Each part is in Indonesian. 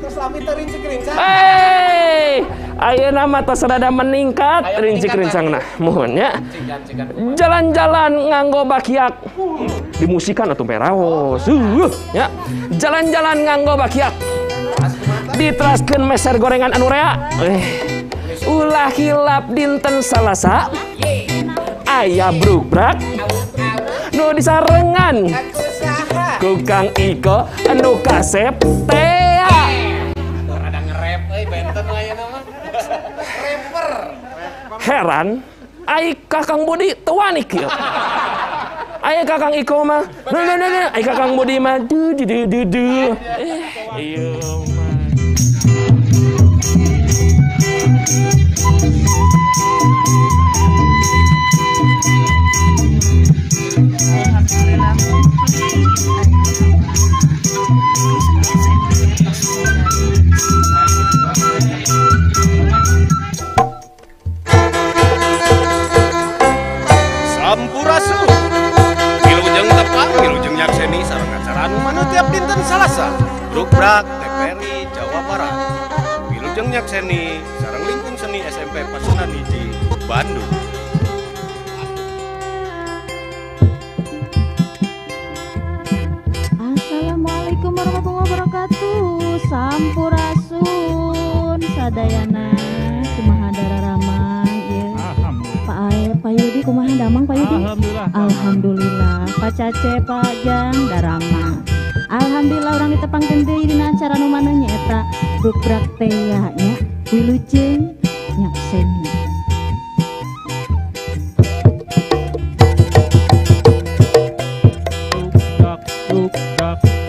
Terus lami terincik-rincang. Ayeuna mah tos rada meningkat rincik-rincang nah mohon ya. Jalan-jalan nganggo bakiak. Dimusikan atuh peraos. Ya. Jalan-jalan nganggo bakiak. Diteraskeun meser gorengan anu rea. Ulah hilap dinten Salasa. Aya brukbrak. Nu disarengan. Ku Kang Iko anu kasep tea. Rada nge-rap euy benten ayeuna mah. Rapper. Heran, ai Kakang Budi teu wani kieu. Aya Kakang Iko mah, ai Kakang Budi mah du. Ieu mah. Sampurasun. Wilujeng tepang, wilujeng nyakseni sareng acara anu manut tiap dinten Salasa. Brukbrak TPRI Jawa Barat. Wilujeng nyakseni sareng lingkung seni SMP Pasundan Hiji Bandung. Assalamualaikum warahmatullahi wabarakatuh. Sampurasun sadayana kumaha dararamang ieu. Pak Yudi kumaha damang Pak Yudi? Alhamdulillah. Pak Cace Pak Jang daramang. Alhamdulillah urang ditepangkeun deui dina acara nu maneh nyaeta brukbrak teh nya wilujeng nyakseni.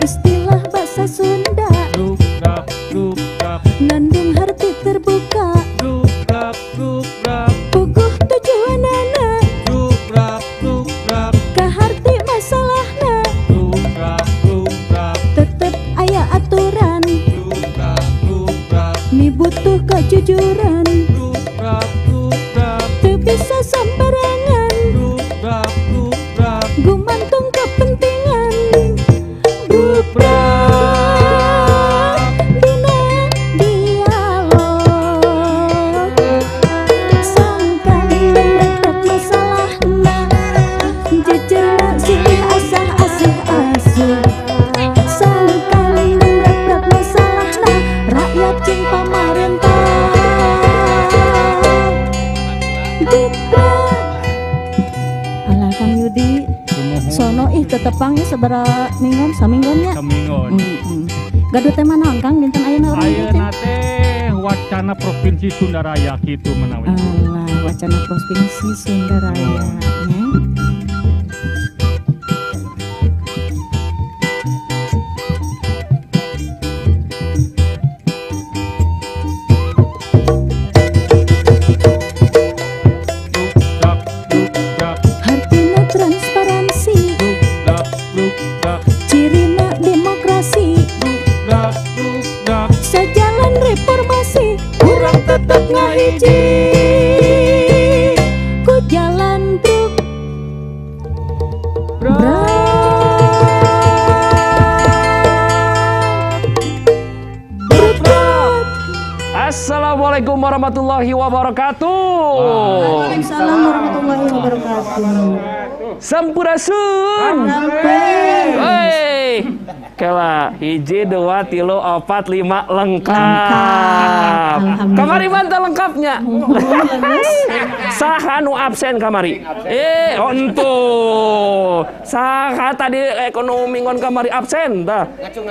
Istilah bahasa Sunda ngandung arti terbuka. Puguh tujuanana kaharti masalahna tetep aya aturan mi butuh kejujuran teu bisa sambarangan gumantung kepentingan brukbrak dina dialog sangkan tetep masalahna jejerna silih asah asih asuh sangkan tetep masalahna rakyat jeung pamarentah brukbrak alah Kang Yudi sono tetepang sabaraha minggon saminggonnya gaduh teh manaon Kang dinten ayeuna urang ayeuna teh wacana provinsi Sunda Raya kitu menawi alah wacana provinsi Sunda Raya nya. Hartina transparansi cirina demokrasi sejalan reformasi urang tetep ngahiji ku jalan brukbrak. Assalamualaikum warahmatullahi wabarakatuh. Waalaikumsalam warahmatullahi wabarakatuh. Sampurasun. Hei, kela hiji 2 3 4 5 lengkap. Kamari mantap lengkapnya. Saha nu absen kamari? Onto. Saha tadi ekonomi ngon kamari absen dah. Ngacung.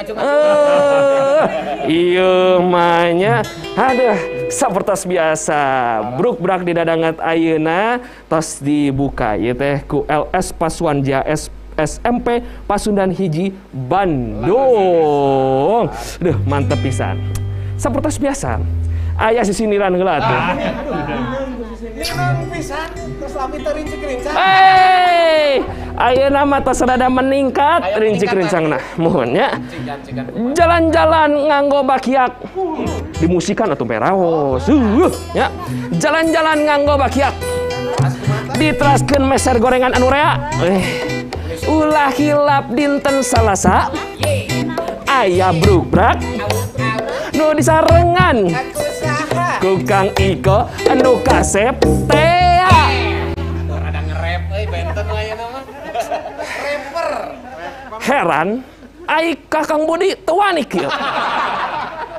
Ieu mah nya. Aduh, sapertos biasa. Brukbrak di dadangat ayeuna tos dibuka ieu teh ku LS Pasuan JS SMP Pasundan Hiji Bandung. Duh, mantep pisan. Sapertos biasa. Aya sisiniran heula atuh. Nang pisan terus lami terincik-rincang. Ayeuna mah tos rada meningkat rincik-rincang nah mohon ya. Jalan-jalan nganggo bakiak. Dimusikan atuh peraos. Ya. Jalan-jalan nganggo bakiak. Diteraskeun meser gorengan anu rea. Ulah hilap dinten Salasa. Aya brukbrak. Nu anu disarengan Aku saha. ku Kang Iko anu kasep tea. Rada nge-rap benten ayeuna mah. Rapper. Heran ai Kakang Budi teu wani kieu.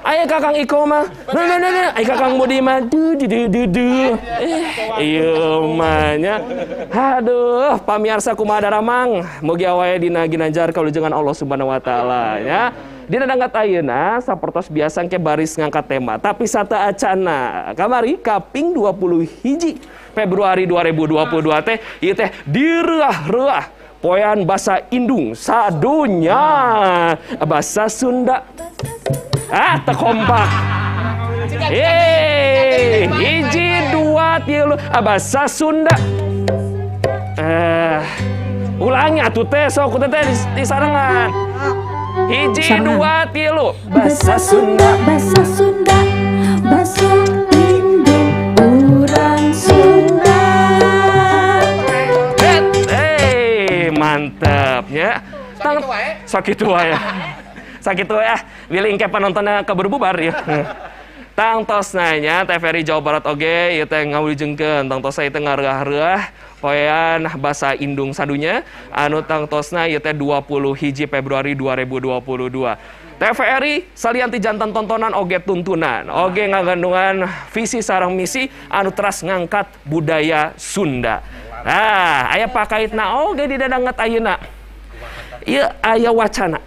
Aya Kakang Iko mah, ai Kakang Budi mah du. Ieu mah nya. Aduh, pamirsa kumaha daramang, mugi awae dina ginanjar kalujengan Allah Subhanahu wa taala nya. Dina dangkat ayeuna sapertos biasa ke baris ngangkat tema, tapi sata acana kamari kaping 21 Februari 2022 teh ieu teh direah-reah poean basa Indung sadunya basa Sunda. Teu kompak. Hiji dua tilu basa Sunda. Ulangi atuh teh sok teh disarengan. Hiji dua tilu basa Sunda. Basa Sunda, basa Indung, urang Sunda. Mantep ya. Sakitu wae. Sakitu ya, wiling ke penontonnya keberbubar ya. Tang tos nanya TVRI Jawa Barat oge ieu teh ngawilujengkeun tang tos teh ngareah-reah poean basa Indung sadunya anu tang tosna ieu teh 21 Februari 2022. TVRI salianti jantan tontonan oge tuntunan, oge ngagandungan visi sareng misi anu teras ngangkat budaya Sunda. Nah, aya pakaitna oge di dadanget ayeuna. Ieu aya wacana.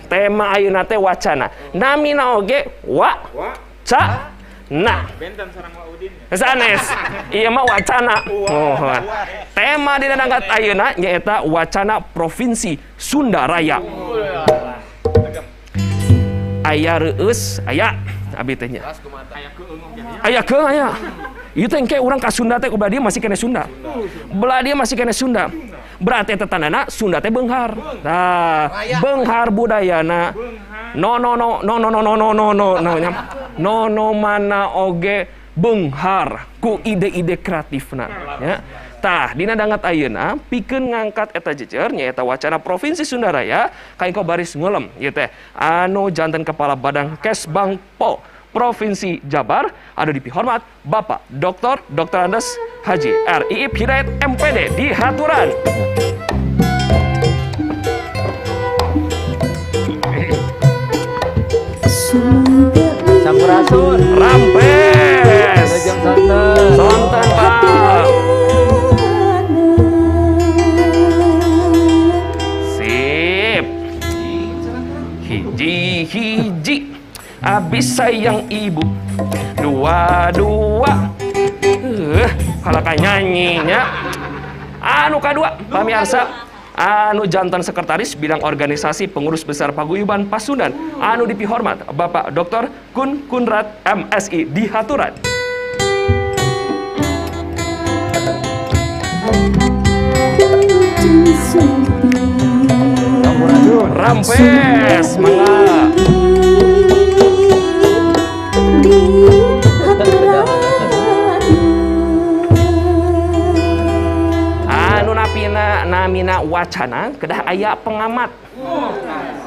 Tema ayeuna teh wacana. Namina oge na. Benten sareng Wa Udin. Sanes. Ieu mah wacana. Tema di dangkat ayeuna nyaeta wacana Provinsi Sunda Raya. Aya reueus, aya abi teh nya. Aya keung aya. Ieu teh engke urang ka Sunda teh ulah dia masih kene Sunda. Belah dia masih kene Sunda. Berarti tandana Sunda teh beunghar. Nah, beunghar budayana. No mana oge beunghar ku ide-ide kreatifna ya. Tah dina dangkat ayeuna pikeun ngangkat eta jejer nyaeta wacana Provinsi Sunda Raya kaengko baris ngeuleum ieu teh anu janten kepala Badan Kesbangpol Provinsi Jabar anu dipihormat Bapak Dr. Andes Haji R.I.Ip Hidayat MPD di haturan. Sampurasun. Rampes. Sonten Pak. Sip. Hiji. Abis sayang ibu. Dua. Kalau kayak nyanyinya. Anu kadua, pamirsa. Anu jantan sekretaris bidang organisasi pengurus besar paguyuban Pasundan anu dipihormat Bapak Dr. Kunrat MSI di haturan. Rampes mangga. Namina wacana kedah aya pengamat.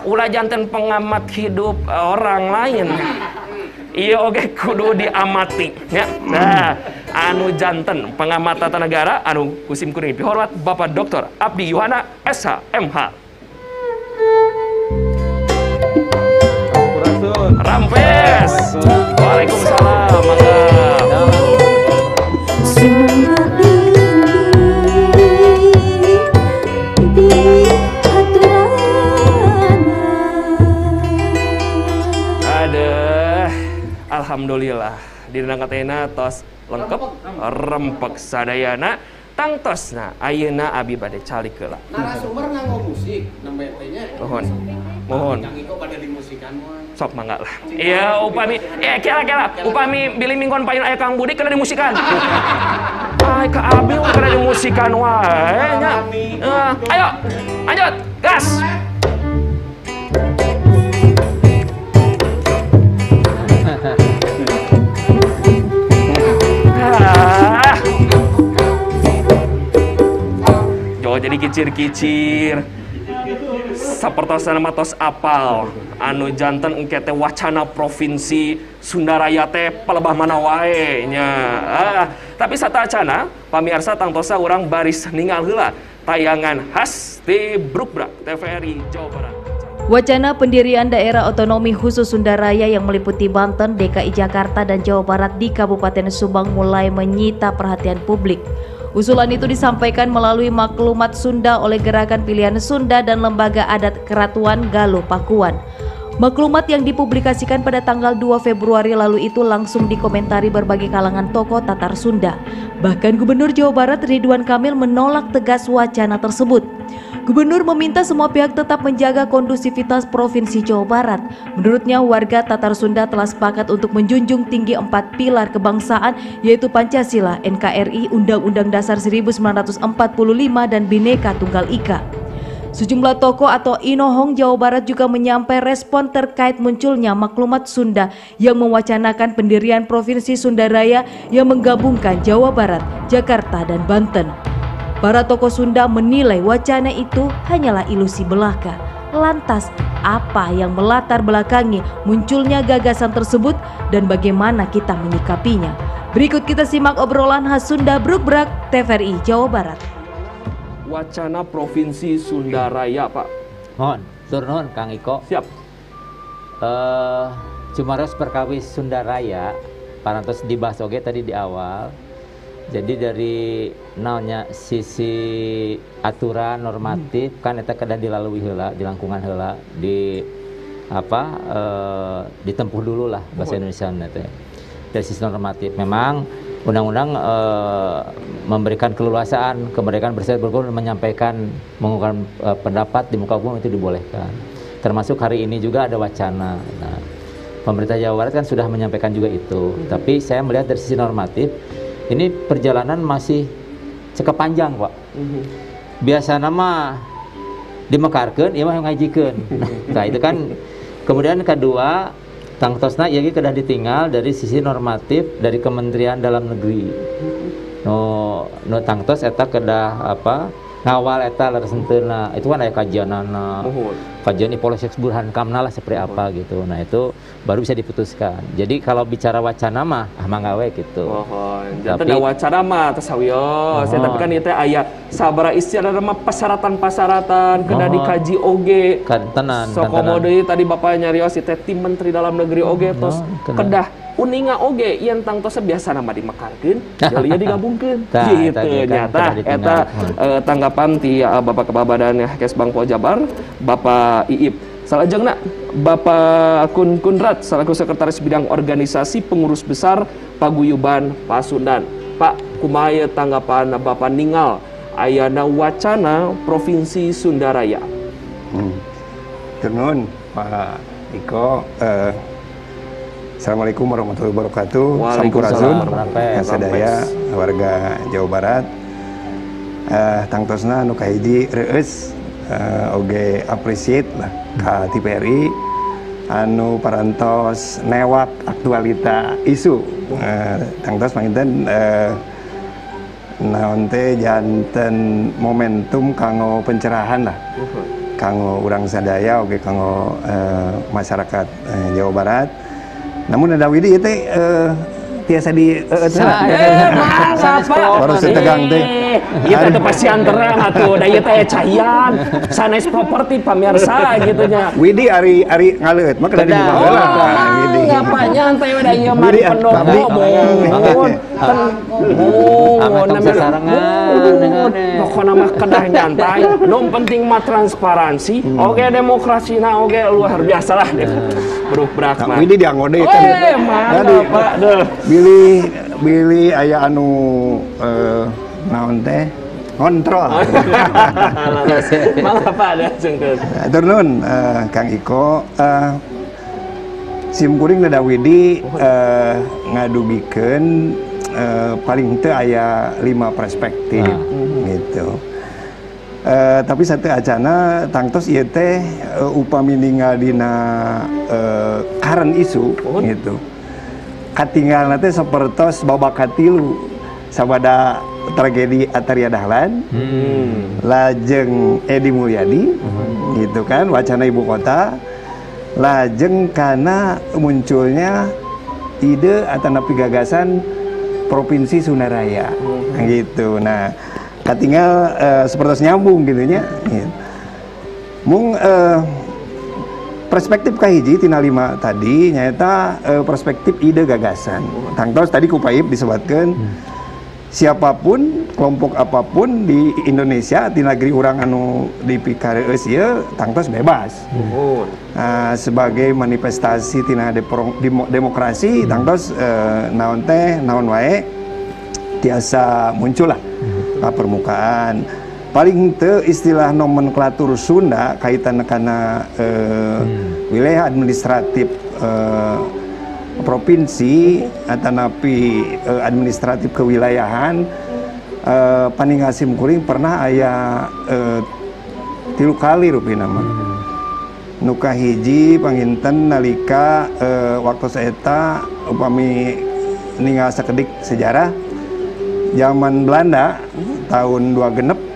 Ulah janten pengamat hidup orang lain. Iya oge kudu diamati ya. Nah, anu janten pengamat tata negara anu kusim kuring dihormat Bapak Dr. Abdi Yohana SH MH. Rampes. Waalaikumsalam. Mangga. Alhamdulillah di dangkatena tos lengkap rempek sadayana tangtosna ayeuna abi bade calik heula. Narasumber nganggo musik nembe teh nya. Mohon. Kang Iko bade dimusikan moal. Sok mangga lah. Iya upami kira upami bilih minggon payun aya Kang Budi kana dimusikan. Ai ka abi kana dimusikan wae nya. Ayo lanjut gas. Jadi kicir-kicir sapertos nama tos apal anu janten engke teh wacana provinsi Sunda Raya teh palebah mana wae nya. Tapi satacana pamirsa tangtosa urang baris ningal heula tayangan khas di Brukbrak TVRI Jawa Barat. Wacana pendirian daerah otonomi khusus Sunda Raya yang meliputi Banten, DKI Jakarta, dan Jawa Barat di Kabupaten Subang mulai menyita perhatian publik. Usulan itu disampaikan melalui maklumat Sunda oleh Gerakan Pilihan Sunda dan Lembaga Adat Keratuan Galuh Pakuan. Maklumat yang dipublikasikan pada tanggal 2 Februari lalu itu langsung dikomentari berbagai kalangan tokoh Tatar Sunda. Bahkan Gubernur Jawa Barat Ridwan Kamil menolak tegas wacana tersebut. Gubernur meminta semua pihak tetap menjaga kondusivitas Provinsi Jawa Barat. Menurutnya warga Tatar Sunda telah sepakat untuk menjunjung tinggi 4 pilar kebangsaan yaitu Pancasila, NKRI, Undang-Undang Dasar 1945 dan Bhinneka Tunggal Ika. Sejumlah tokoh atau inohong Jawa Barat juga menyampaikan respon terkait munculnya maklumat Sunda yang mewacanakan pendirian Provinsi Sunda Raya yang menggabungkan Jawa Barat, Jakarta, dan Banten. Para tokoh Sunda menilai wacana itu hanyalah ilusi belaka. Lantas, apa yang melatar belakangi munculnya gagasan tersebut dan bagaimana kita menyikapinya? Berikut kita simak obrolan khas Sunda Brukbrak TVRI Jawa Barat. Wacana Provinsi Sunda Raya, Pak. Mohon, turun Kang Iko. Siap. Cumaros perkawis Sunda Raya, parantos dibahas oge tadi di awal. Jadi dari naonnya sisi aturan normatif kan eta kedah dilalui heula, dilangkungan heula, ditempuh dulu lah bahasa Indonesia teh. Dari sisi normatif memang undang-undang memberikan keleluasaan, kemerdekaan berserikat berkumpul, menyampaikan, mengungkapkan pendapat di muka umum itu dibolehkan. Termasuk hari ini juga ada wacana. Nah, pemerintah Jawa Barat kan sudah menyampaikan juga itu. Tapi saya melihat dari sisi normatif, ini perjalanan masih cukup panjang, Pak. Biasa nama dimekarkeun, ieu mah ngajikeun. Nah, itu kan. Kemudian kedua, tangtosna ieu ge kedah ditinggal dari sisi normatif dari Kementerian Dalam Negeri. No tangtos eta kedah ngawal eta lareseuteuna. Itu kan aya kajianana. Kajian Polsek Burhan Kamna lah seperti apa gitu. Nah, itu baru bisa diputuskan. Jadi kalau bicara wacana mah mangga we gitu. Tapi wacana mah tesawios. Tapi kan ieu teh aya sabaraha istilah mah persyaratan-persyaratan kedah dikaji oge. Tenan. Sokomo deui tadi Bapak nyarios teh tim Menteri Dalam Negeri oge tos kedah uninga oge yen tangtosna biasa nama dimekarkeun, jalinya digabungkeun. Gitu nyata eta tanggapan ti Bapak Kepala Badan Kesbang Pol Jabar, Bapak Iip. Salajengna Bapak Kun Kunrat selaku Sekretaris Bidang Organisasi Pengurus Besar Paguyuban Pasundan. Pak, kumaha tanggapan Bapak ningal ayana wacana Provinsi Sunda Raya? Turun Pak Iko. Assalamualaikum warahmatullahi wabarakatuh. Sampurasun sadaya warga Jawa Barat. Tangtosna anu kahiji reueus oge appreciate lah ka TVRI anu parantos newak aktualita isu. Tangtos panginten naon teh janten momentum kanggo pencerahan lah. Kanggo urang sadaya oge kanggo masyarakat Jawa Barat. Namun ada widi itu tiasa di baru setegang teh itu pasti antara atau daya teh cahian sanes properti pamirsa gitunya widi ari ngaleut mah kada dibuka heula widi ngapa nyantai we da ieu mah pendopo pokona mah kedah nyantai nu penting mah transparansi oge demokrasina oge luar biasa lah Brukbrak mah widi dianggode kan Pak deuh Billy aya anu naon teh kontrol. Malah Pak ada cengkeun. Turun Kang Iko simkuring da Widi ngadugikeun paling teu aya 5 perspektif gitu. Tapi satu acana tangtos ieu teh upami ninggal dina current isu gitu. Katinggalna teh sapertos babak katilu sabada tragedi Ataria Dahlan, lajeng Edi Mulyadi, gitu kan, wacana ibu kota, lajeng karena munculnya ide atau napi gagasan Provinsi Sunda Raya gitu. Nah, katinggal seperti nyambung gitunya. Gitu. Mung perspektif kahiji tina 5 tadi nyata perspektif ide gagasan. Tangtos tadi ku Paip disebutkan siapapun kelompok apapun di Indonesia di negeri orang anu dipikareus ieu tangtos bebas. Sebagai manifestasi tina demokrasi tangtos naon teh naon wae tiasa muncul lah ka permukaan. Paling teu istilah nomenklatur Sunda kaitan kana wilayah administratif provinsi atau napi administratif kewilayahan paningasim kuring pernah aya 3 kali rupina mah. Nu kahiji panginten nalika waktu saeta upami ningal sakedik sejarah zaman Belanda tahun 26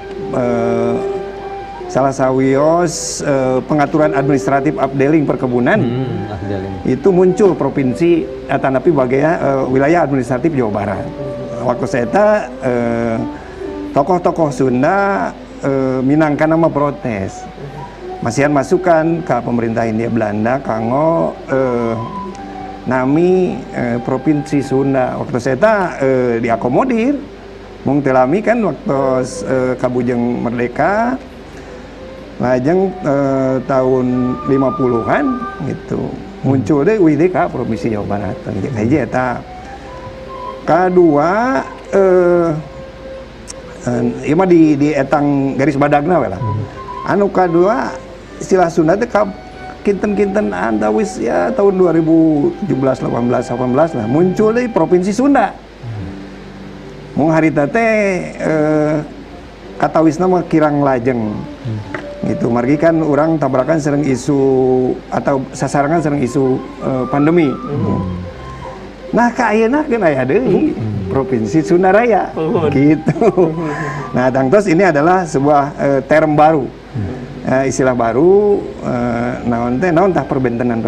salah sawios pengaturan administratif Abdeling perkebunan itu muncul provinsi atau napi bagian wilayah administratif Jawa Barat. Waktu saya tokoh-tokoh Sunda minangkan nama protes, masihan masukan ke pemerintah Hindia Belanda kanggo nami provinsi Sunda. Waktu saya diakomodir, mung telami kan waktu kabujeng merdeka. Lajeng tahun 50-an gitu muncul deh WDK Provinsi Jawa Barat aja eta. Kedua ieu mah di etang garis badagna we lah. Anu kedua istilah Sunda teh kinten-kinten antawis ya tahun 2017 18 lah muncul deh Provinsi Sunda. Mung harita teh katawisna mah kirang lajeng. Gitu, margi kan orang tabrakan sering isu atau sasarangan sering isu pandemi. Nah, kaayana kan aya deui Provinsi Sunda Raya. Gitu. Nah, tangtos ini adalah sebuah term baru. Istilah baru naon tah perbentenan.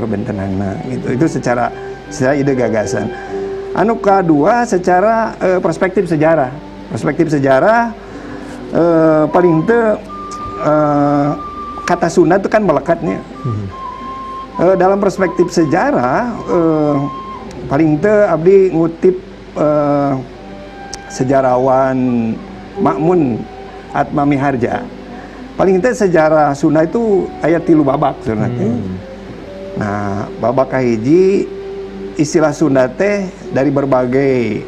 Nah, itu secara ide gagasan. Anu kedua secara perspektif sejarah. Perspektif sejarah paling teu kata Sunda itu kan melekatnya. Dalam perspektif sejarah paling teu abdi ngutip sejarawan Ma'mun Atmamiharja. Paling teu sejarah Sunda itu aya 3 babak sebenarnya. Nah, babak kahiji istilah Sunda teh dari berbagai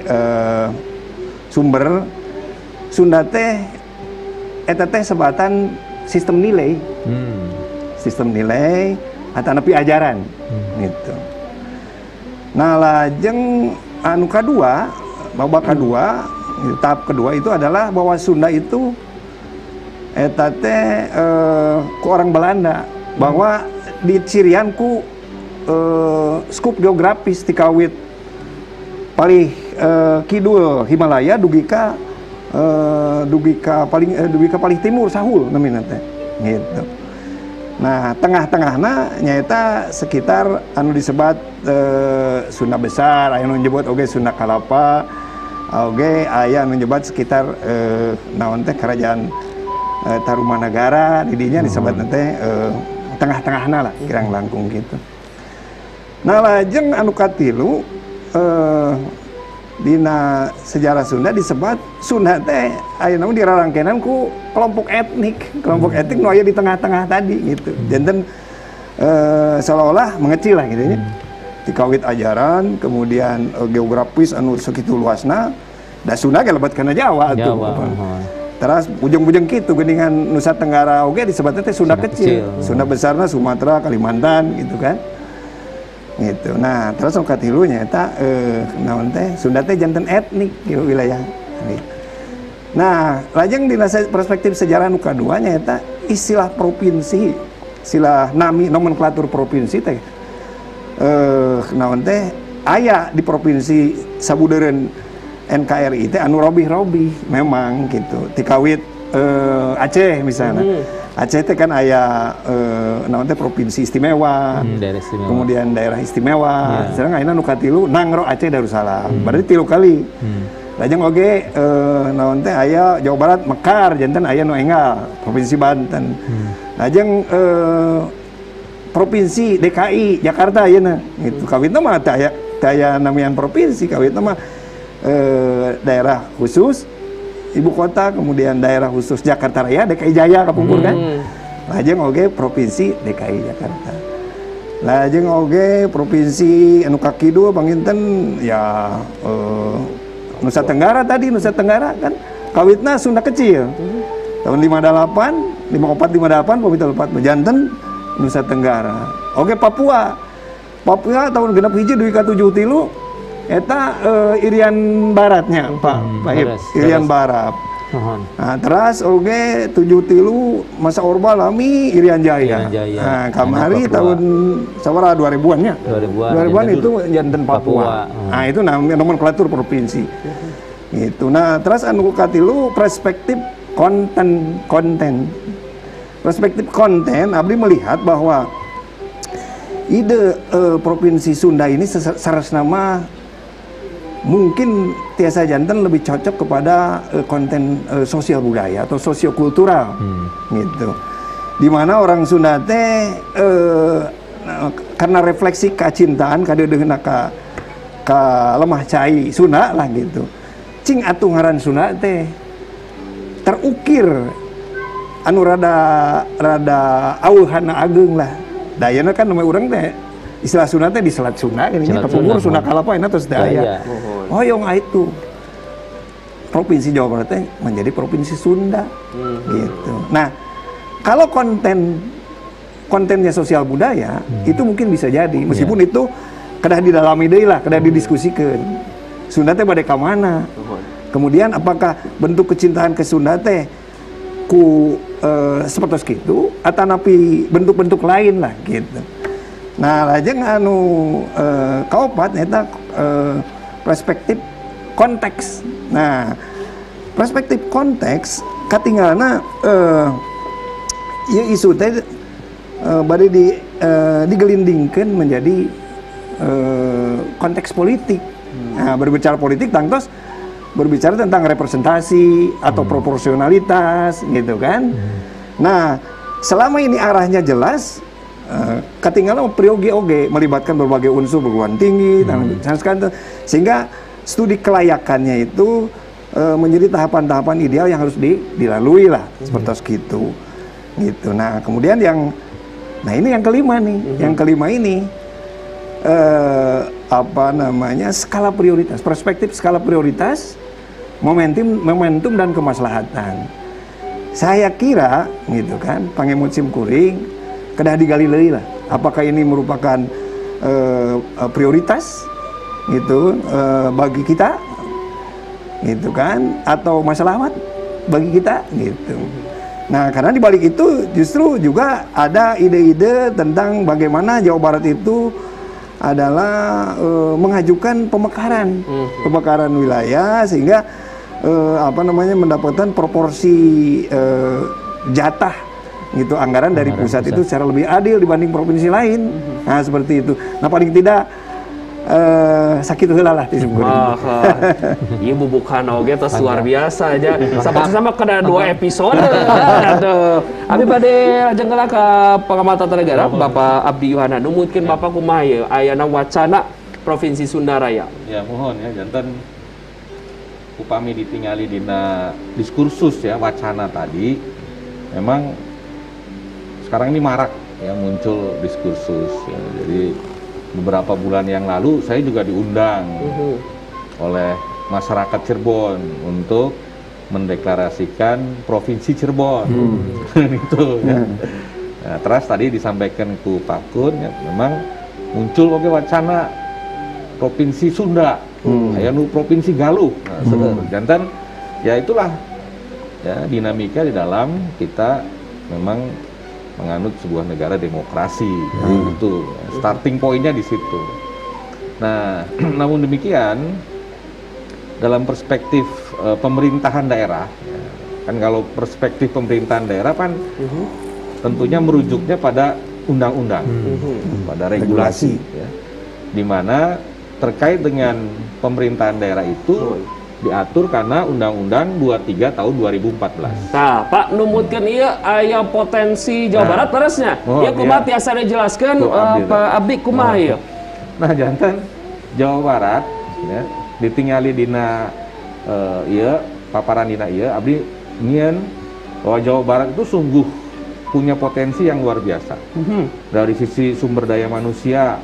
sumber Sunda teh eta teh sebatan sistem nilai, sistem nilai atau napi ajaran, gitu. Nah, lajeng anu kedua, babak kedua, tahap kedua itu adalah bahwa Sunda itu eta teh ku orang Belanda, bahwa dicirian ku skup geografis ti kawit palih kidul Himalaya dugi ka paling timur sahul namina teh gitu. Nah, tengah-tengahna nyaeta sekitar anu disebat Sunda Besar, aya nu nyebut oge Sunda Kalapa, oge aya nu nyebut sekitar naon teh kerajaan Tarumanagara, di dinya disebut teh tengah-tengahna lah kirang langkung gitu. Nah, lajeng anu katilu dina sejarah Sunda disebut Sunda teh ayeuna dirarangkenan ku kelompok etnik nu aya di tengah-tengah tadi gitu. Janten seolah-olah mengecil lah gitu nya. Dikawit ajaran, kemudian geografis anu sakitu luasna, da Sunda ge lebat kana Jawa tuh. Terus ujung-ujung kitu geuningan Nusa Tenggara oge disebutna teh Sunda kecil. Sunda besarna Sumatera, Kalimantan gitu kan. Gitu. Nah, terus nu katilu nyaeta naon teh Sunda teh janten etnik di wilayah. Nah, lajeng dina perspektif sejarah nu kadua nyaeta istilah provinsi, istilah nami nomenklatur provinsi teh naon teh aya di provinsi sabudeureun NKRI teh anu robih-robih memang gitu. Tikawit Aceh misalnya. Aceh itu kan aya namanya provinsi istimewa, daerah istimewa. kemudian daerah istimewa. Sekarang ayeuna nu katilu Nangro Aceh Darussalam. Berarti 3 kali. Lajeng oge naon teh aya Jawa Barat Mekar, janten aya nu enggal provinsi Banten. Lajeng provinsi DKI Jakarta ayeuna gitu. Kawitna mah teh aya namian provinsi, kawitna mah daerah khusus ibu kota, kemudian daerah khusus Jakarta Raya, DKI Jaya kapungkur kan. Lajeng oge provinsi DKI Jakarta. Lajeng oge provinsi anu kakidul panginten ya Nusa Tenggara tadi, Nusa Tenggara kan kawitna Sunda kecil. Tahun 58, 54 58 pamit 4 janten Nusa Tenggara. Oge Papua. Papua tahun genep hiji duwi ka 73 eta Irian Baratnya, Pak Ip, Irian Barat. Nah, terus oge 73 masa Orba lami Irian Jaya. Nah, kamari tahun sabaraha 2000-an nya. 2000-an itu janten Papua. Nah, itu namanya nomenklatur provinsi. Gitu. Nah, terus anu katilu perspektif konten. Perspektif konten abdi melihat bahwa ide provinsi Sunda ini sarasna mah mungkin tiasa jantan lebih cocok kepada konten sosial budaya atau sosiokultural gitu. Dimana orang Sunda teh karena refleksi kecintaan kadeudeuhna ka lemah cai Sunda lah gitu. Cing atuh ngaran Sunda teh terukir anu rada aueuhanna ageung lah. Dayana kan nama urang teh istilah Sunda teh di Selat Sunda gini kapungkur Sunda Kalapa enak terus daya. Hoyong itu provinsi Jawa Barat teh menjadi provinsi Sunda gitu. Nah, kalau kontennya sosial budaya itu mungkin bisa jadi meskipun itu kedah didalami deui lah, kedah didiskusikeun. Sunda teh bade ka mana? Kemudian apakah bentuk kecintaan ke Sunda teh ku seperti itu atau napi bentuk-bentuk lain lah gitu. Nah, lajeng anu kaopat eta perspektif konteks. Nah, perspektif konteks katinggalna ieu isu teh bade digelindingkeun menjadi konteks politik. Nah, berbicara politik tangtos berbicara tentang representasi atau proporsionalitas gitu kan. Nah, selama ini arahnya jelas ketinggalan priogi oge melibatkan berbagai unsur perguruan tinggi sehingga studi kelayakannya itu menjadi tahapan-tahapan ideal yang harus dilalui lah seperti itu gitu. Nah, kemudian ini yang kelima nih. Yang kelima ini skala prioritas, perspektif skala prioritas, momentum dan kemaslahatan. Saya kira gitu kan pangemut simkuring kedah digali deui lah. Apakah ini merupakan prioritas gitu bagi kita gitu kan atau maslahat bagi kita gitu. Nah, karena di balik itu justru juga ada ide-ide tentang bagaimana Jawa Barat itu adalah mengajukan pemekaran wilayah sehingga mendapatkan proporsi jatah gitu anggaran dari pusat itu secara lebih adil dibanding provinsi lain. Nah, seperti itu. Nah, paling tidak sakit heula lah disebutnya. Ieu bubukan oge tos luar biasa aja. Sama kada 2 episode. Aduh. Abi bade jenggala ka Pangamatan Negara Bapak Abdi Yohana. Numutkeun Bapak kumaha ieu ayana wacana Provinsi Sunda Raya. Ya mohon ya janten upami ditingali dina diskursus ya wacana tadi memang sekarang ini marak ya muncul diskursus ya. Jadi beberapa bulan yang lalu saya juga diundang oleh masyarakat Cirebon untuk mendeklarasikan Provinsi Cirebon. Itu ya. Nah, terus tadi disampaikan ku Pak Kun ya, memang muncul wacana Provinsi Sunda, aya nu Provinsi Galuh. Nah, jantan ya itulah ya dinamika di dalam kita memang menganut sebuah negara demokrasi, itu starting pointnya di situ. Nah, namun demikian dalam perspektif pemerintahan daerah, ya, Kan kalau perspektif pemerintahan daerah kan tentunya merujuknya pada undang-undang, pada regulasi, ya, di mana terkait dengan pemerintahan daerah itu diatur karena Undang-Undang 23 tahun 2014. Nah, Pak numutkan iya aya potensi Jawa Barat terusnya. Ya kumaha tiasa dijelaskan Pak Abdi kumaha ieu. Nah, janten Jawa Barat ya ditingali dina ieu paparan dina ieu abdi nyieun bahwa Jawa Barat itu sungguh punya potensi yang luar biasa. Dari sisi sumber daya manusia,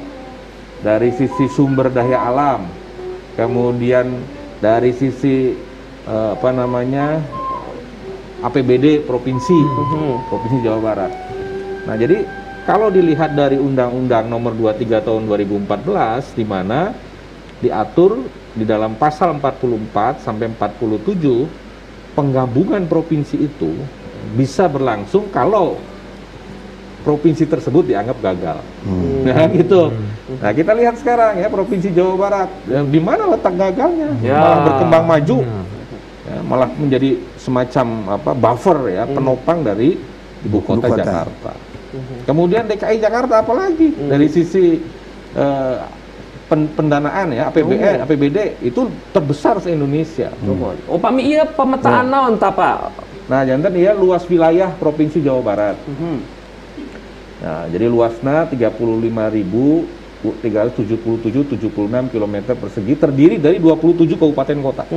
dari sisi sumber daya alam, kemudian dari sisi APBD provinsi Jawa Barat. Nah, jadi kalau dilihat dari Undang-Undang Nomor 23 Tahun 2014, di mana diatur di dalam pasal 44 sampai 47 penggabungan provinsi itu bisa berlangsung kalau provinsi tersebut dianggap gagal. Nah, gitu. Nah, kita lihat sekarang ya provinsi Jawa Barat, di mana letak gagalnya? Malah berkembang maju, ya, malah menjadi semacam buffer ya, penopang dari ibu kota Jakarta. Kemudian DKI Jakarta apalagi dari sisi pendanaan ya APBD itu terbesar se-Indonesia. Upami ieu pemetaan naon ta, Pak? Nah, janten ieu luas wilayah provinsi Jawa Barat. Nah, jadi luasnya 35.377,76 km persegi, terdiri dari 27 kabupaten kota.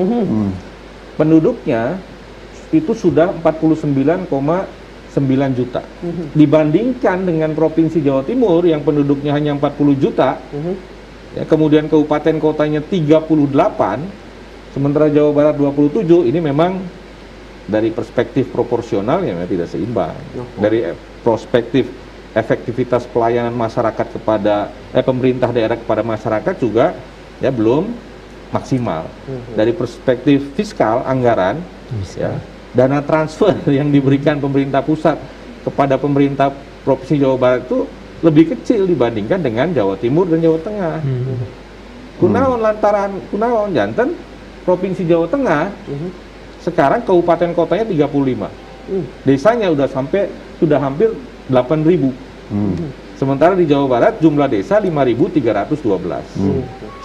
Penduduknya itu sudah 49,9 juta. Dibandingkan dengan provinsi Jawa Timur yang penduduknya hanya 40 juta, ya, kemudian kabupaten kotanya 38, sementara Jawa Barat 27, ini memang dari perspektif proporsional ya tidak seimbang. Dari perspektif efektivitas pelayanan masyarakat kepada pemerintah daerah kepada masyarakat juga ya belum maksimal. Dari perspektif fiskal anggaran ya, dana transfer yang diberikan pemerintah pusat kepada pemerintah provinsi Jawa Barat itu lebih kecil dibandingkan dengan Jawa Timur dan Jawa Tengah. Kunaon janten provinsi Jawa Tengah sekarang kabupaten kotanya 35. Desanya sudah hampir 8.000. Sementara di Jawa Barat jumlah desa 5.312.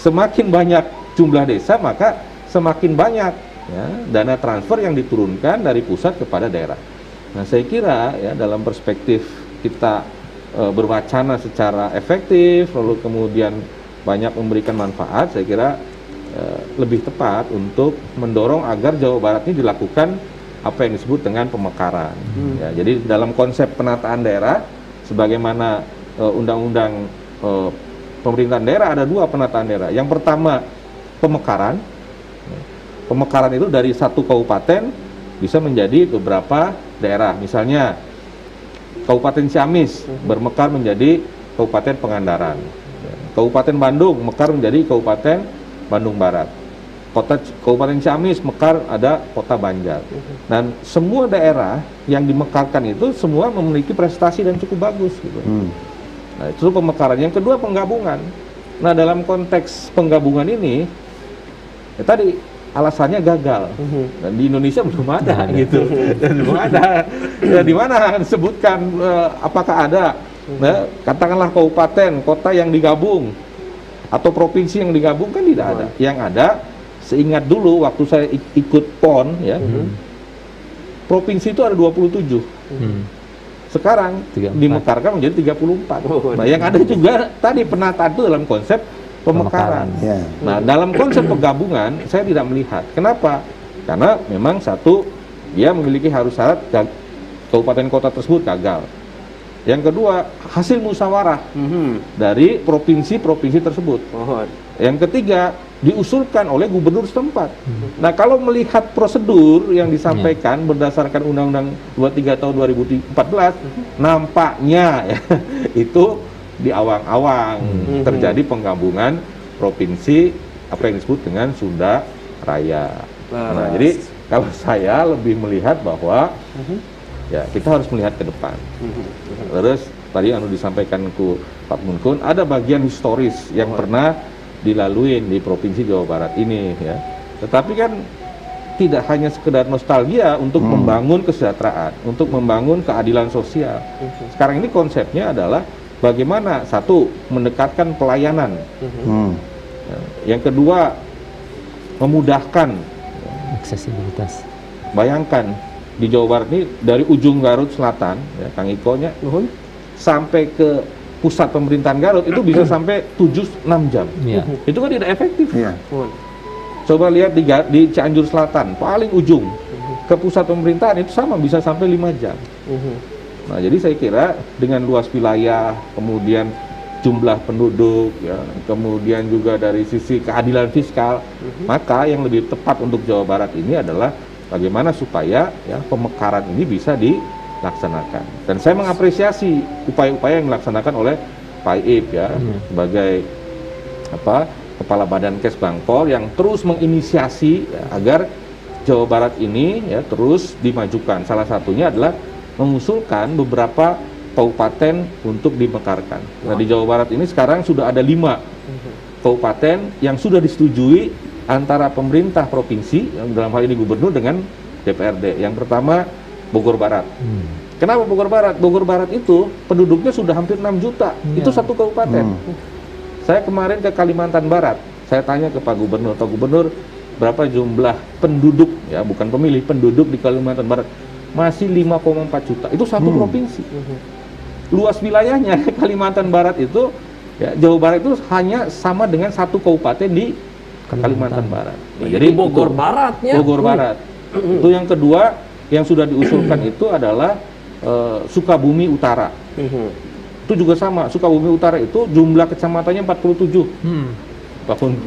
Semakin banyak jumlah desa maka semakin banyak ya, dana transfer yang diturunkan dari pusat kepada daerah. Nah, saya kira ya dalam perspektif kita berwacana secara efektif lalu kemudian banyak memberikan manfaat, saya kira lebih tepat untuk mendorong agar Jawa Barat ini dilakukan apa yang disebut dengan pemekaran. Ya, jadi dalam konsep penataan daerah sebagaimana undang-undang pemerintahan daerah ada 2 penataan daerah. Yang pertama pemekaran. Pemekaran itu dari satu kabupaten bisa menjadi beberapa daerah. Misalnya Kabupaten Ciamis bermekar menjadi Kabupaten Pangandaran. Kabupaten Bandung mekar menjadi Kabupaten Bandung Barat. Kabupaten Ciamis mekar ada Kota Banjar. Dan semua daerah yang dimekarkan itu semua memiliki prestasi dan cukup bagus gitu. Nah, itu pemekaran. Yang kedua penggabungan. Nah, dalam konteks penggabungan ini ya tadi alasannya gagal. Dan di Indonesia belum ada gitu. Dan belum ada. Ya, di mana disebutkan apakah ada katakanlah kabupaten, kota yang digabung atau provinsi yang digabung, kan tidak ada. Yang ada seingat dulu waktu saya ikut PON ya, provinsi itu ada 27. Sekarang dimekarkan menjadi 34. Nah, yang ada juga tadi penataan itu dalam konsep pemekaran. Nah, dalam konsep penggabungan saya tidak melihat. Kenapa? Karena memang satu, dia memiliki harus syarat kabupaten kota tersebut gagal. Yang kedua, hasil musyawarah dari provinsi-provinsi tersebut. Yang ketiga, diusulkan oleh gubernur setempat. Nah, kalau melihat prosedur yang disampaikan berdasarkan Undang-Undang 23 tahun 2014, nampaknya ya, itu di awang-awang terjadi penggabungan provinsi apa yang disebut dengan Sunda Raya. Nah, jadi kalau saya lebih melihat bahwa ya kita harus melihat ke depan. Terus tadi disampaikan ku Pak Munkun, ada bagian historis yang pernah dilalui di provinsi Jawa Barat ini ya. Tetapi kan tidak hanya sekedar nostalgia untuk membangun kesejahteraan, untuk membangun keadilan sosial. Sekarang ini konsepnya adalah bagaimana satu mendekatkan pelayanan, yang kedua memudahkan aksesibilitas. Bayangkan di Jawa Barat ini dari ujung Garut Selatan, ya, Kang Iko-nya, sampai ke pusat pemerintahan Garut itu bisa sampai 7-6 jam. Itu kan tidak efektif. Coba lihat di Cianjur Selatan, paling ujung ke pusat pemerintahan itu sama bisa sampai 5 jam. Nah, jadi saya kira dengan luas wilayah, kemudian jumlah penduduk, ya, kemudian juga dari sisi keadilan fiskal, maka yang lebih tepat untuk Jawa Barat ini adalah bagaimana supaya ya pemekaran ini bisa dilaksanakan. Dan saya mengapresiasi upaya-upaya yang dilaksanakan oleh Pak Iip ya sebagai Kepala Badan Kesbangpol yang terus menginisiasi ya, agar Jawa Barat ini ya terus dimajukan. Salah satunya adalah mengusulkan beberapa kabupaten untuk dimekarkan. Nah, di Jawa Barat ini sekarang sudah ada 5 kabupaten yang sudah disetujui antara pemerintah provinsi, yang dalam hal ini gubernur dengan DPRD. Yang pertama Bogor Barat. Kenapa Bogor Barat? Bogor Barat itu penduduknya sudah hampir 6 juta. Itu satu kabupaten. Saya kemarin ke Kalimantan Barat, saya tanya ke Pak Gubernur, berapa jumlah penduduk, ya bukan pemilih, penduduk di Kalimantan Barat? Masih 5,4 juta, itu satu provinsi. Luas wilayahnya Kalimantan Barat itu, ya, Jawa Barat itu hanya sama dengan satu kabupaten di Kalimantan Barat. Nah, jadi Bogor Baratnya. Bogor Barat. Itu yang kedua yang sudah diusulkan itu adalah Sukabumi Utara. Itu juga sama, Sukabumi Utara itu jumlah kecamatannya 47. Pak Kun,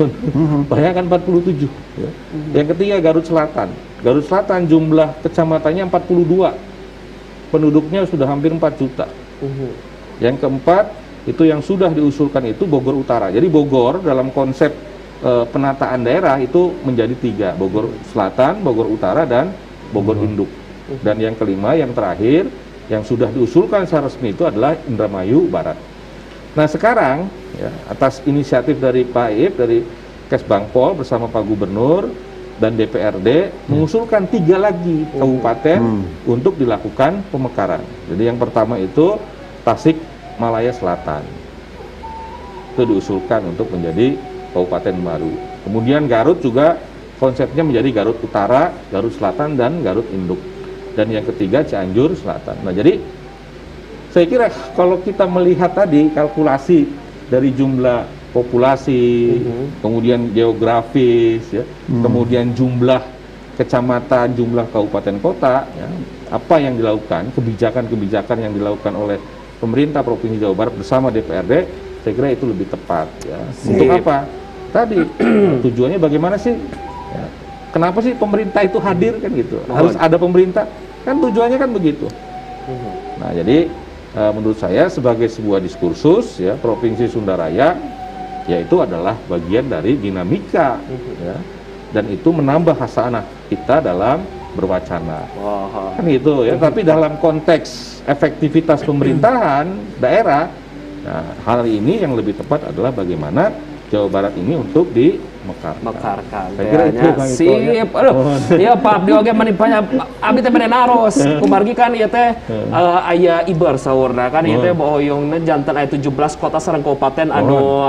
bayangkan 47. Ya. Yang ketiga Garut Selatan. Garut Selatan jumlah kecamatannya 42. Penduduknya sudah hampir 4 juta. Yang keempat itu yang sudah diusulkan itu Bogor Utara. Jadi Bogor dalam konsep penataan daerah itu menjadi 3, Bogor Selatan, Bogor Utara, dan Bogor Induk. Dan yang kelima, yang terakhir yang sudah diusulkan secara resmi itu adalah Indramayu Barat. Nah sekarang ya, atas inisiatif dari Pak Iip, dari Kesbangpol bersama Pak Gubernur dan DPRD mengusulkan 3 lagi kabupaten untuk dilakukan pemekaran. Jadi yang pertama itu Tasik Malaya Selatan, itu diusulkan untuk menjadi kabupaten baru. Kemudian Garut juga konsepnya menjadi Garut Utara, Garut Selatan, dan Garut Induk. Dan yang ketiga Cianjur Selatan. Nah jadi saya kira kalau kita melihat tadi kalkulasi dari jumlah populasi, kemudian geografis, ya, kemudian jumlah kecamatan, jumlah kabupaten kota, ya, apa yang dilakukan, kebijakan-kebijakan yang dilakukan oleh pemerintah Provinsi Jawa Barat bersama DPRD, saya kira itu lebih tepat. Ya. Untuk apa? Tadi tujuannya bagaimana sih? Ya. Kenapa sih pemerintah itu hadir kan gitu? Harus ada pemerintah, kan tujuannya kan begitu. Nah jadi menurut saya sebagai sebuah diskursus ya Provinsi Sunda Raya yaitu adalah bagian dari dinamika ya, dan itu menambah hasanah kita dalam berwacana kan gitu ya. Tapi dalam konteks efektivitas pemerintahan daerah, nah, hal ini yang lebih tepat adalah bagaimana Jawa Barat ini untuk dimekarkan. Saya kira itu Bang Iko, sip. Aduh. Iya Pak, di oge manipanya abdi teh bade naros. Kumargi kan ieu teh aya ibar saurna kan ieu teh bohoyongna janten aya 17 kota sareng kabupaten anu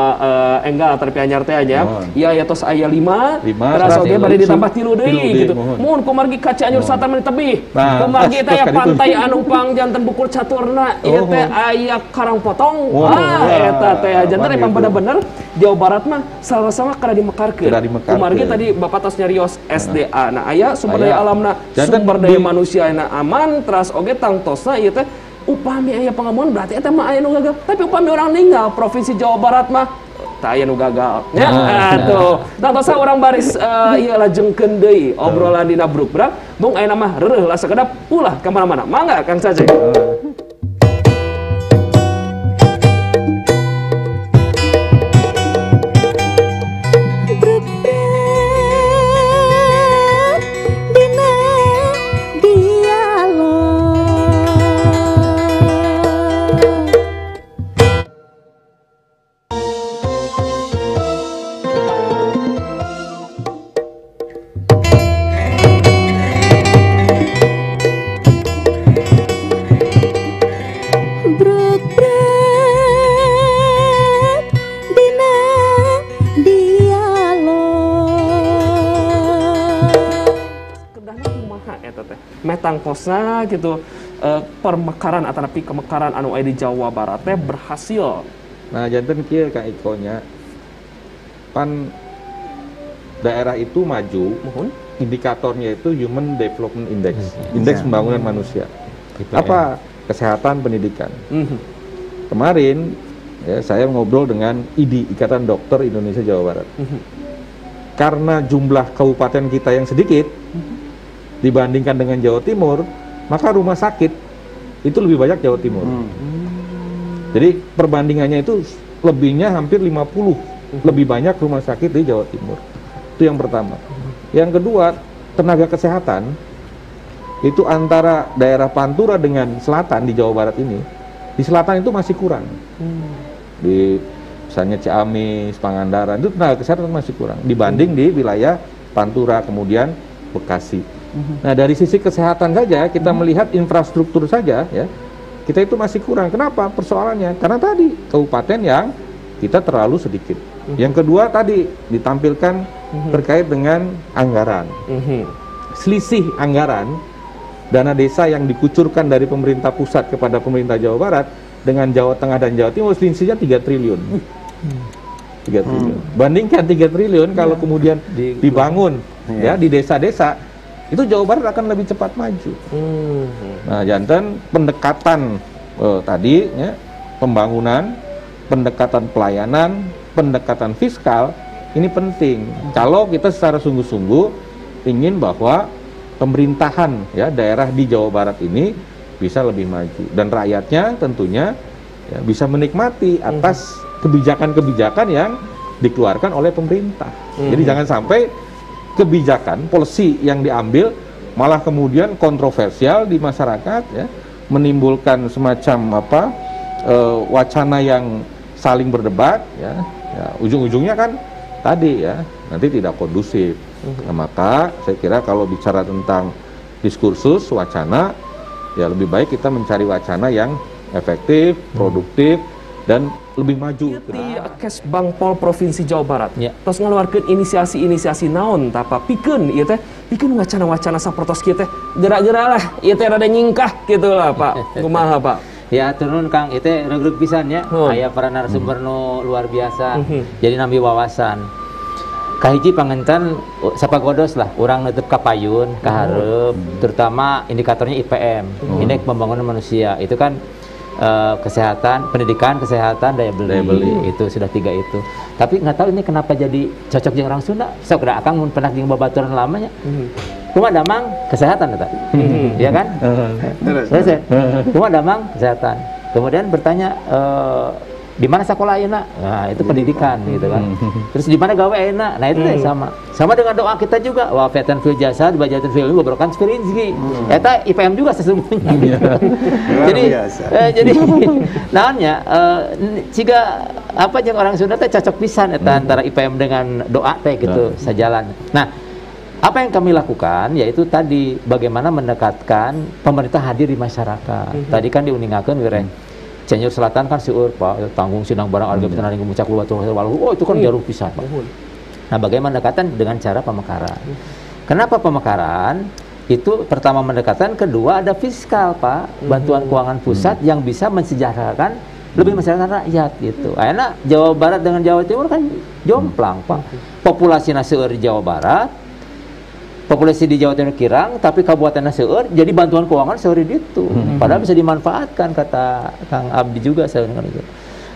enggal tapi anyar teh aja. Iya aya tos aya 5. Terus oge bade ditambah 3 deui gitu. Mun kumargi ka Cianjur Selatan meni tebih. Kumargi teh aya pantai anu pang janten Bukul Caturna ieu teh aya Karangpotong. Eta teh janten emang bener-bener Jawa Barat mah sama-sama kada dimekarkeun. Kumargi tadi Bapak tos nyarios SDA. Nah, aya sumber daya alamna, sumber daya manusiana aman, teras oge tangtosna ieu teh upami aya pangamuan berarti eta mah aya nu gagal. Tapi upami orang ninggal Provinsi Jawa Barat mah teu aya nu gagal. Nya atuh. Tangtosa urang baris ieu lajengkeun deui obrolan dina bruk-brak. Mung ayeuna mah reureuh lah sakedap ulah ka mana-mana. Mangga Kang Cacing. meh tangkosna gitu permekaran atau kemekaran anu aya di Jawa Barat teh berhasil. Nah, janten kieu Kang Iko-nya. Pan daerah itu maju, indikatornya itu Human Development Index, indeks pembangunan manusia. Apa? Kesehatan, pendidikan. Kemarin ya, saya ngobrol dengan IDI, Ikatan Dokter Indonesia Jawa Barat. Karena jumlah kabupaten kita yang sedikit dibandingkan dengan Jawa Timur, maka rumah sakit itu lebih banyak Jawa Timur. Jadi perbandingannya itu lebihnya hampir 50, lebih banyak rumah sakit di Jawa Timur. Itu yang pertama. Yang kedua, tenaga kesehatan itu antara daerah Pantura dengan selatan di Jawa Barat ini, di selatan itu masih kurang. Di misalnya Ciamis, Pangandaran, itu tenaga kesehatan masih kurang dibanding di wilayah Pantura, kemudian Bekasi. Nah, dari sisi kesehatan saja kita melihat infrastruktur saja ya, kita itu masih kurang. Kenapa? Persoalannya karena tadi kabupaten yang kita terlalu sedikit. Yang kedua tadi ditampilkan terkait dengan anggaran. Selisih anggaran dana desa yang dikucurkan dari pemerintah pusat kepada pemerintah Jawa Barat dengan Jawa Tengah dan Jawa Timur selisihnya 3 triliun. 3 triliun. Bandingkan 3 triliun kalau kemudian dibangun ya di desa-desa, itu Jawa Barat akan lebih cepat maju. Nah, jantan pendekatan tadi ya, pembangunan, pendekatan pelayanan, pendekatan fiskal ini penting. Kalau kita secara sungguh-sungguh ingin bahwa pemerintahan ya daerah di Jawa Barat ini bisa lebih maju dan rakyatnya tentunya ya, bisa menikmati atas kebijakan-kebijakan yang dikeluarkan oleh pemerintah. Jadi jangan sampai kebijakan, policy yang diambil malah kemudian kontroversial di masyarakat ya, menimbulkan semacam wacana yang saling berdebat ya, ujung-ujungnya kan tadi ya nanti tidak kondusif. Nah, maka saya kira kalau bicara tentang diskursus wacana ya lebih baik kita mencari wacana yang efektif, produktif dan lebih maju. Di Kesbangpol Provinsi Jawa Barat terus ngeluarkan inisiasi-inisiasi naon tapa pikeun ieu teh pikeun wacana-wacana sapertos kieu teh gerak-gerak lah ieu teh rada nyingkah gitu lah Pak. Kumaha Pak? Ya turun Kang, itu regreg pisan ya. Aya para narasumber nu luar biasa. Jadi nambi wawasan. Kahiji pangentan sapagodos lah, urang neuteub ka payun, ka hareup, terutama indikatornya IPM, indeks pembangunan manusia. Itu kan kesehatan, pendidikan, kesehatan, daya beli. Itu sudah 3 itu. Tapi nggak tahu ini kenapa jadi cocok jeung orang Sunda. Sok da akang mun pernah jeung babaturan lamanya. Cuma damang kesehatan eta. Ya kan? Terus cuma damang kesehatan. Kemudian bertanya di mana sekolah ayeuna? Nah, itu pendidikan gitu kan. Terus di mana gawe ayeuna? Nah, itu sama. Sama dengan doa kita juga. Wa fatan fil jasad, bajatan fil ilmi, barokan fil rizqi. Eta IPM juga sesungguhnya. Jadi naonnya ciga apa jeung orang Sunda teh cocok pisan eta antara IPM dengan doa teh gitu sajalan. Nah, apa yang kami lakukan yaitu tadi bagaimana mendekatkan pemerintah hadir di masyarakat. Tadi kan diuningakeun wireng. Cianjur Selatan kan seueur Pak, tanggung sidang barang harga pisan ning muncak luar waluh. Oh, itu kan jaruh pisan Pak. Nah, bagaimana mendekatan dengan cara pemekaran. Kenapa pemekaran? Itu pertama mendekatan, kedua ada fiskal Pak, bantuan keuangan pusat yang bisa mensejahterakan lebih masyarakat rakyat gitu. Ayeuna Jawa Barat dengan Jawa Timur kan jomplang Pak. Populasinya seueur di Jawa Barat, populasi di Jawa Timur kirang, tapi kabupatennya seueur, jadi bantuan keuangan seueur di itu. Padahal bisa dimanfaatkan kata Kang Abdi juga saya dengar itu.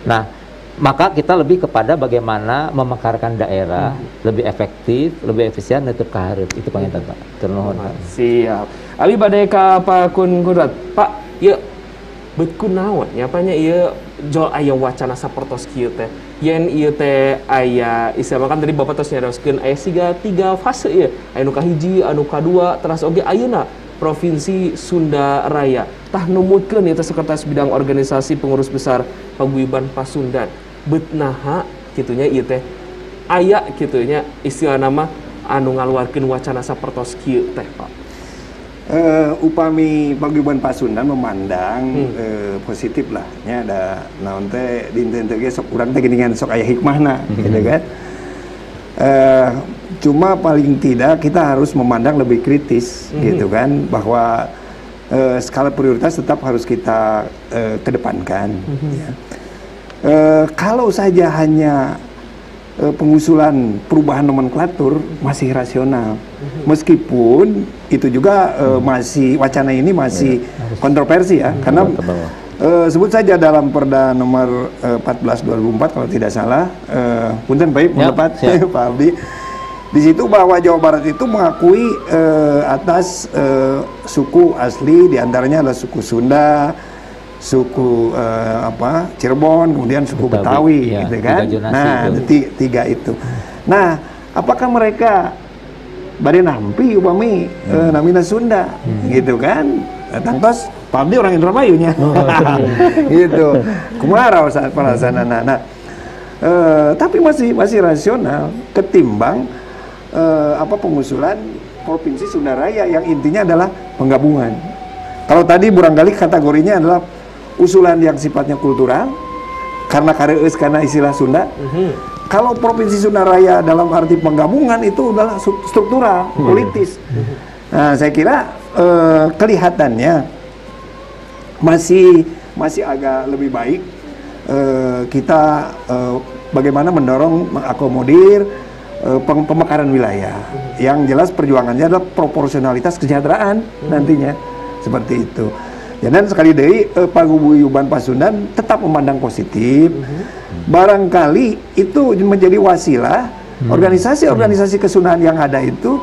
Nah, maka kita lebih kepada bagaimana memekarkan daerah lebih efektif, lebih efisien, neuteub ka hareup. Itu panginten Pak. Turnuhun. Siap. Abi bade ka Pak Kun Kudat. Pak, ieu beut kunaon nyapanya ieu jol aya wacana sapertos kieu teh. Yen ieu teh aya istilahna kan tadi Bapak tos nyarioskeun aya 3 fase ieu. Aya nu kahiji, anu kadua, teras oge ayeuna Provinsi Sunda Raya. Tah numutkeun ieu teh Sekretaris Bidang Organisasi Pengurus Besar Paguyuban Pasundan. Beut naha kitunya ieu teh aya kitunya istilah nama anu ngaluarkeun wacana sapertos kieu teh Pak. Upami Paguyuban Pasundan memandang positif lah nya ada naon teh dinten teh sok urang teh geuningan sok aya hikmahna gitu kan. Cuma paling tidak kita harus memandang lebih kritis gitu kan, bahwa skala prioritas tetap harus kita kedepankan. Ya. Kalau saja hanya pengusulan perubahan nomenklatur masih rasional, meskipun itu juga masih wacana ini masih kontroversi ya, karena sebut saja dalam Perda nomor 14 2004 kalau tidak salah, punten baik mendapat Pak Abdi. Di situ bahwa Jawa Barat itu mengakui atas suku asli, diantaranya adalah suku Sunda, suku Cirebon, kemudian suku Betawi, gitu kan? Nah, tiga itu. Nah, apakah mereka bade nampi upami namina Sunda, gitu kan? Tangtos Pak Abdi orang Indramayunya, gitu. Kumaha saat perasaan anak. Tapi masih rasional ketimbang pengusulan Provinsi Sunda Raya yang intinya adalah penggabungan. Kalau tadi barangkali kategorinya adalah usulan yang sifatnya kultural karena istilah Sunda. Kalau Provinsi Sunda Raya dalam arti penggabungan itu adalah struktural, politis. Nah, saya kira kelihatannya masih agak lebih baik kita bagaimana mendorong mengakomodir pemekaran wilayah. Yang jelas perjuangannya adalah proporsionalitas kesejahteraan nantinya, seperti itu. Dan sekali deui paguyuban Pasundan tetap memandang positif. Barangkali itu menjadi wasilah organisasi-organisasi kesunahan yang ada itu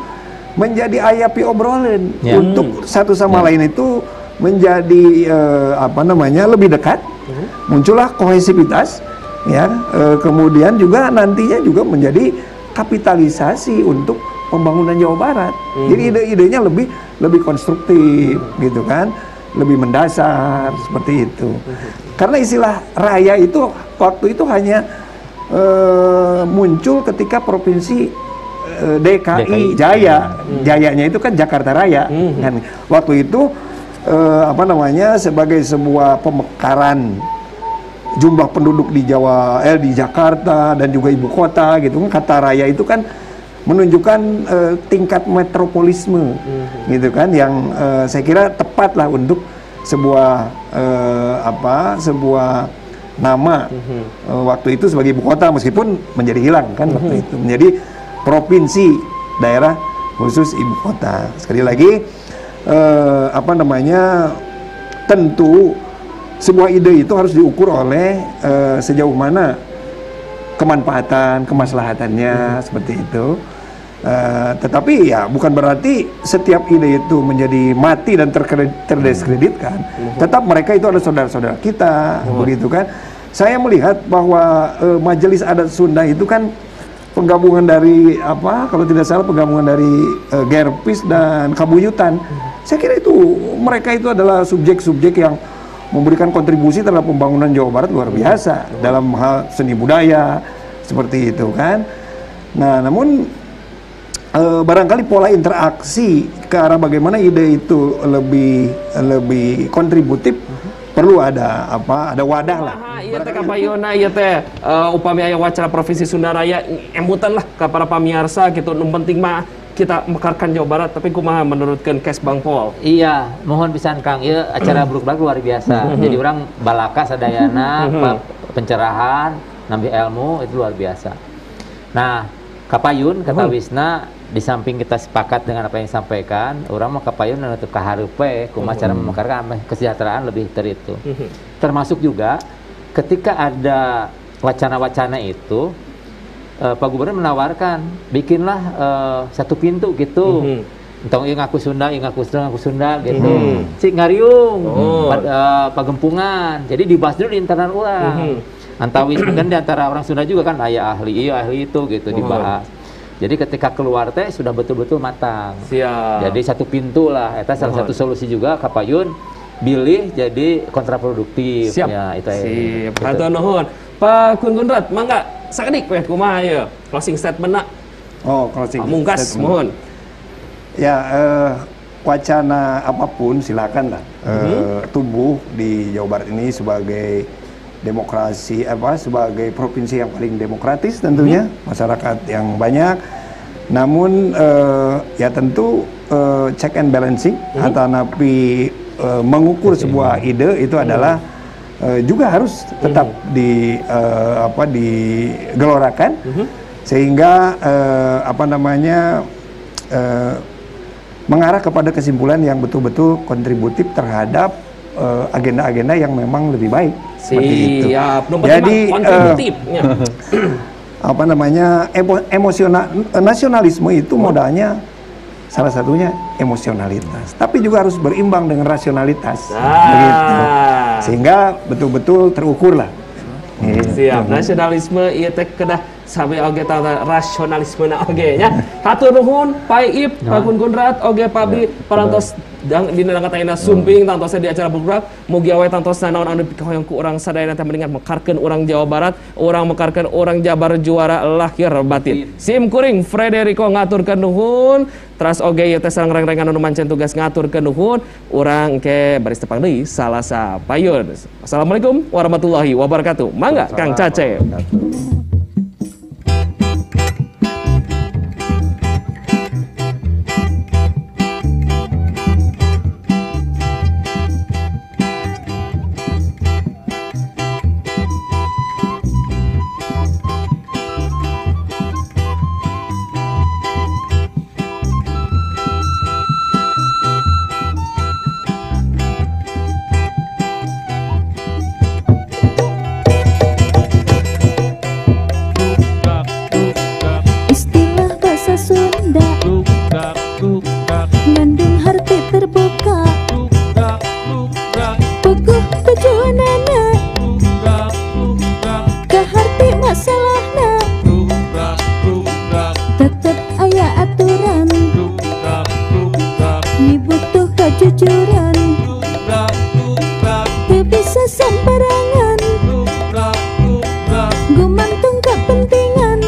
menjadi ayapi obrolan untuk satu sama lain itu menjadi lebih dekat. Muncullah kohesivitas ya, kemudian juga nantinya juga menjadi kapitalisasi untuk pembangunan Jawa Barat. Jadi ide-idenya lebih konstruktif gitu kan, lebih mendasar seperti itu. Karena istilah raya itu waktu itu hanya muncul ketika provinsi DKI Jaya, Jayanya itu kan Jakarta Raya. Kan waktu itu sebagai sebuah pemekaran jumlah penduduk di Jakarta dan juga ibu kota gitu kan, kata raya itu kan menunjukkan tingkat metropolisme gitu kan, yang saya kira tepat lah untuk sebuah nama waktu itu sebagai ibu kota, meskipun menjadi hilang kan waktu itu menjadi provinsi daerah khusus ibu kota. Sekali lagi tentu sebuah ide itu harus diukur oleh sejauh mana kemanfaatan, kemaslahatannya seperti itu. Tetapi ya bukan berarti setiap ide itu menjadi mati dan terdiskreditkan. Tetap mereka itu adalah saudara-saudara kita, begitu kan. Saya melihat bahwa Majelis Adat Sunda itu kan penggabungan dari kalau tidak salah penggabungan dari Gerpis dan Kabuyutan. Saya kira itu mereka itu adalah subjek-subjek yang memberikan kontribusi terhadap pembangunan Jawa Barat luar biasa dalam hal seni budaya seperti itu kan. Nah, namun barangkali pola interaksi ke arah bagaimana ide itu lebih kontributif perlu ada wadah lah. Iya teh kapayona ieu teh upami aya wacana Provinsi Sunda Raya embutan lah ka para pamirsa gitu, nu penting mah kita mekarkan Jawa Barat, tapi kumaha menurutkeun Kes Bang Pol? Iya, mohon pisan Kang, ieu acara bruk-bruk luar biasa. Jadi orang balaka sadayana pencerahan, nambah ilmu itu luar biasa. Nah, kapayun kata Wisna, di samping kita sepakat dengan apa yang disampaikan, orang mau kapayun nutup kahareupe kumaha cara memekarkan kesejahteraan lebih itu. Termasuk juga ketika ada wacana-wacana itu Pak Gubernur menawarkan bikinlah satu pintu gitu. Entong ieu ngaku Sunda, ieu ngaku Sunda gitu. Cik ngariung, pagempungan. Jadi dibahas dulu di internal urang. Antawi kan di antara orang Sunda juga kan aya ahli itu gitu dibahas. Jadi ketika keluar teh sudah betul-betul matang. Siap. Jadi satu pintu lah, eta salah satu solusi juga kapayun bilih jadi kontraproduktif. Siap. Ya, itu Siap. Hatur nuhun. Pak Kun Gundrat, mangga sakedik we kumaha ieu closing statement-na. Closing Pamungkas mohon. Ya, wacana apapun silakan lah tumbuh di Jawa Barat ini sebagai demokrasi sebagai provinsi yang paling demokratis tentunya, masyarakat yang banyak Namun ya tentu check and balancing atau napi mengukur sebuah ide itu adalah juga harus tetap digelorakan sehingga mengarah kepada kesimpulan yang betul-betul kontributif terhadap agenda-agenda yang memang lebih baik. Seperti itu. Jadi nasionalisme itu modalnya salah satunya emosionalitas, tapi juga harus berimbang dengan rasionalitas, begitu. Sehingga betul-betul terukur lah. Siap, nasionalisme ieu teh kedah sabe oge tata rasionalisme na oge nya. Hatur nuhun Pak Iip, Pak Gun-Gunrat oge Pabi parantos dina kataina sumping tantosna di acara Brugrak. Mugi awe tantosna naon anu pikahoyong ku urang sadayana teh mendingan mekarkeun urang Jawa Barat, urang mekarkeun urang Jabar juara lahir batin. Sim kuring Frederico ngaturkeun nuhun. Teras oge ieu teh sareng reng-rengan anu mancen tugas ngaturkeun nuhun. Urang ke baris tepang deui Salasa Payun. Assalamualaikum warahmatullahi wabarakatuh. Mangga Kang Cacep. Ngandung harti terbuka, puguh tujuanana, ke harti masalahna, tetep aya aturan, dibutuh kejujuran, teu bisa sembarangan, gumantung kepentingan.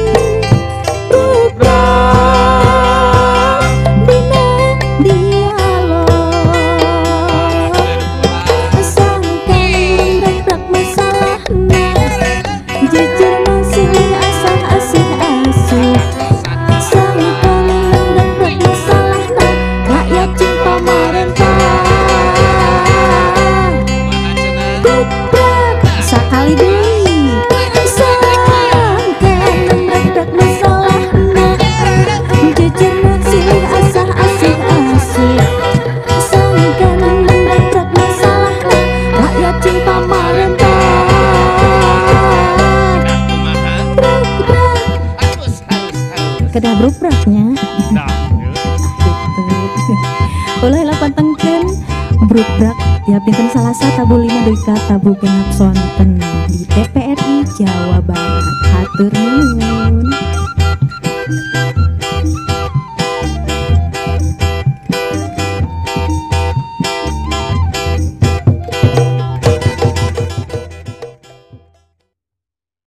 Kedah brugraknya gitu. Ulah lah pantengkeun brugrak ya pinten Salasa tabu 5 Deka tabu genep sonten di TPRI Jawa Barat. Hatur nuhun.